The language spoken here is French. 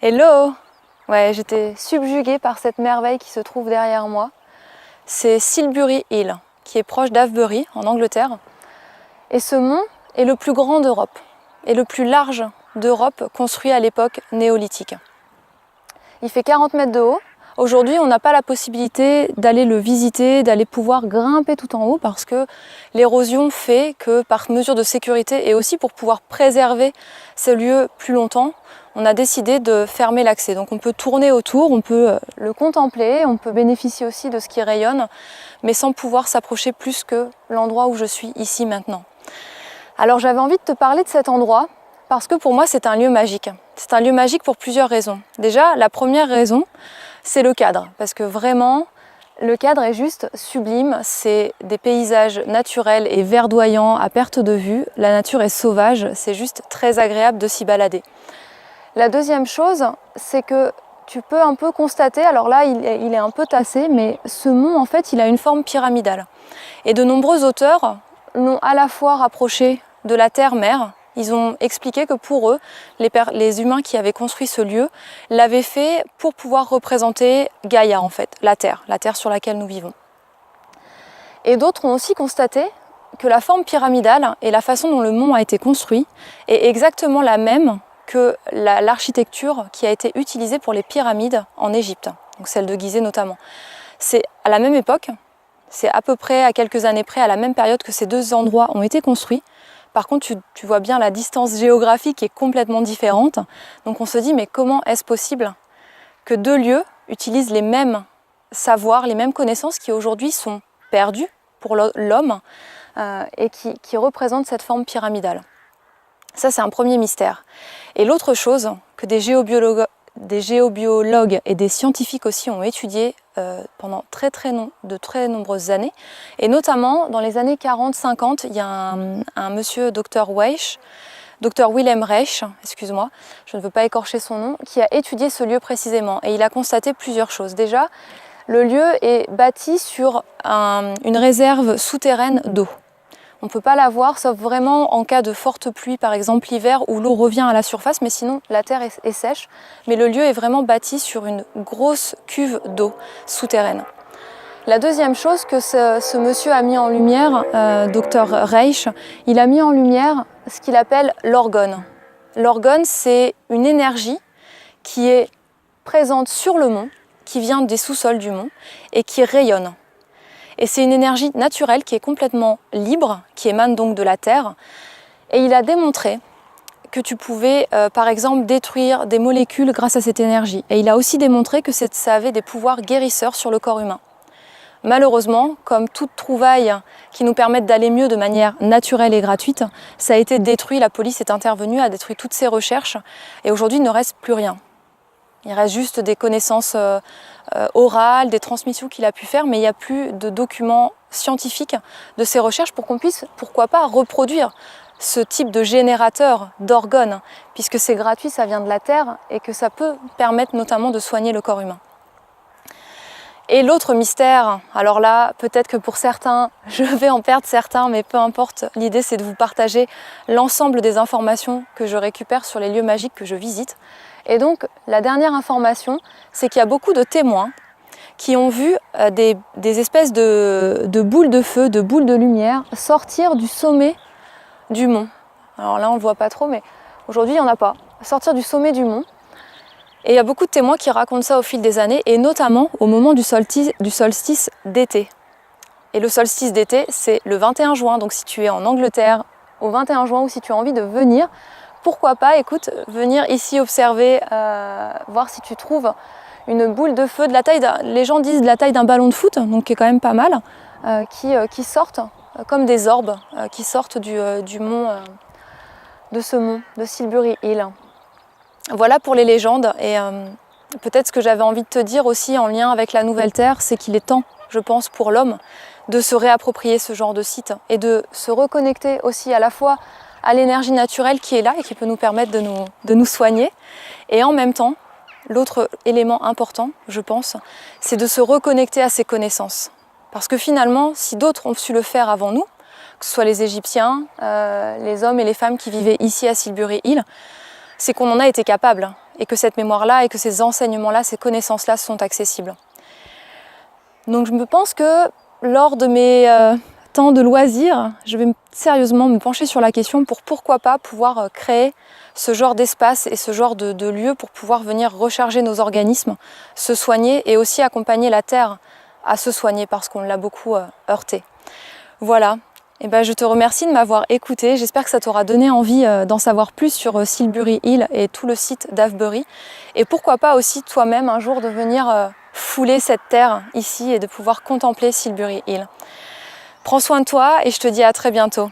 Hello! Ouais, j'étais subjuguée par cette merveille qui se trouve derrière moi. C'est Silbury Hill, qui est proche d'Avebury, en Angleterre. Et ce mont est le plus grand d'Europe, et le plus large d'Europe, construit à l'époque néolithique. Il fait 40 mètres de haut. Aujourd'hui, on n'a pas la possibilité d'aller le visiter, d'aller pouvoir grimper tout en haut parce que l'érosion fait que, par mesure de sécurité et aussi pour pouvoir préserver ce lieu plus longtemps, on a décidé de fermer l'accès. Donc on peut tourner autour, on peut le contempler, on peut bénéficier aussi de ce qui rayonne, mais sans pouvoir s'approcher plus que l'endroit où je suis ici maintenant. Alors j'avais envie de te parler de cet endroit parce que pour moi c'est un lieu magique. C'est un lieu magique pour plusieurs raisons. Déjà, la première raison, c'est le cadre, parce que vraiment, le cadre est juste sublime. C'est des paysages naturels et verdoyants à perte de vue. La nature est sauvage, c'est juste très agréable de s'y balader. La deuxième chose, c'est que tu peux un peu constater, alors là il est un peu tassé, mais ce mont en fait il a une forme pyramidale. Et de nombreux auteurs l'ont à la fois rapproché de la terre-mère. Ils ont expliqué que pour eux, les humains qui avaient construit ce lieu l'avaient fait pour pouvoir représenter Gaïa en fait, la terre sur laquelle nous vivons. Et d'autres ont aussi constaté que la forme pyramidale et la façon dont le mont a été construit est exactement la même que l'architecture qui a été utilisée pour les pyramides en Égypte, donc celle de Gizeh notamment. C'est à la même époque, c'est à peu près à quelques années près, à la même période que ces deux endroits ont été construits. Par contre, tu vois bien la distance géographique est complètement différente. Donc on se dit, mais comment est-ce possible que deux lieux utilisent les mêmes savoirs, les mêmes connaissances qui aujourd'hui sont perdues pour l'homme et qui représentent cette forme pyramidale? Ça, c'est un premier mystère. Et l'autre chose que des géobiologues et des scientifiques aussi ont étudié pendant de très nombreuses années, et notamment dans les années 40-50, il y a un monsieur, Dr Willem Reich, excuse-moi, je ne veux pas écorcher son nom, qui a étudié ce lieu précisément, et il a constaté plusieurs choses. Déjà, le lieu est bâti sur une réserve souterraine d'eau. On ne peut pas la voir, sauf vraiment en cas de forte pluie, par exemple l'hiver, où l'eau revient à la surface, mais sinon la terre est sèche. Mais le lieu est vraiment bâti sur une grosse cuve d'eau souterraine. La deuxième chose que ce monsieur a mis en lumière, Dr Reich, il a mis en lumière ce qu'il appelle l'orgone. L'orgone, c'est une énergie qui est présente sur le mont, qui vient des sous-sols du mont et qui rayonne. Et c'est une énergie naturelle qui est complètement libre, qui émane donc de la terre. Et il a démontré que tu pouvais, par exemple, détruire des molécules grâce à cette énergie. Et il a aussi démontré que ça avait des pouvoirs guérisseurs sur le corps humain. Malheureusement, comme toute trouvaille qui nous permette d'aller mieux de manière naturelle et gratuite, ça a été détruit, la police est intervenue, a détruit toutes ces recherches, et aujourd'hui il ne reste plus rien. Il reste juste des connaissances orales, des transmissions qu'il a pu faire, mais il n'y a plus de documents scientifiques de ces recherches pour qu'on puisse, pourquoi pas, reproduire ce type de générateur d'organes, puisque c'est gratuit, ça vient de la terre, et que ça peut permettre notamment de soigner le corps humain. Et l'autre mystère, alors là, peut-être que pour certains, je vais en perdre certains, mais peu importe, l'idée c'est de vous partager l'ensemble des informations que je récupère sur les lieux magiques que je visite. Et donc, la dernière information, c'est qu'il y a beaucoup de témoins qui ont vu des espèces de boules de feu, de boules de lumière sortir du sommet du mont. Alors là, on ne le voit pas trop, mais aujourd'hui, il n'y en a pas. Sortir du sommet du mont. Et il y a beaucoup de témoins qui racontent ça au fil des années, et notamment au moment du solstice d'été. Et le solstice d'été, c'est le 21 juin, donc si tu es en Angleterre au 21 juin, ou si tu as envie de venir, pourquoi pas, écoute, venir ici observer, voir si tu trouves une boule de feu de la taille, les gens disent de la taille d'un ballon de foot, donc qui est quand même pas mal, qui sortent comme des orbes, qui sortent du mont, de ce mont, de Silbury Hill. Voilà pour les légendes, et peut-être ce que j'avais envie de te dire aussi en lien avec la Nouvelle Terre, c'est qu'il est temps, je pense, pour l'homme de se réapproprier ce genre de site et de se reconnecter aussi à la fois à l'énergie naturelle qui est là et qui peut nous permettre de nous soigner. Et en même temps, l'autre élément important, je pense, c'est de se reconnecter à ses connaissances. Parce que finalement, si d'autres ont su le faire avant nous, que ce soit les Égyptiens, les hommes et les femmes qui vivaient ici à Silbury Hill, c'est qu'on en a été capable. et que cette mémoire-là et que ces enseignements-là, ces connaissances-là sont accessibles. Donc je me pense que lors de mes temps de loisirs, je vais sérieusement me pencher sur la question pour pourquoi pas pouvoir créer ce genre d'espace et ce genre de lieu pour pouvoir venir recharger nos organismes, se soigner et aussi accompagner la Terre à se soigner parce qu'on l'a beaucoup heurté. Voilà, et ben, je te remercie de m'avoir écouté, j'espère que ça t'aura donné envie d'en savoir plus sur Silbury Hill et tout le site d'Avebury et pourquoi pas aussi toi-même un jour de venir fouler cette terre ici et de pouvoir contempler Silbury Hill. Prends soin de toi et je te dis à très bientôt.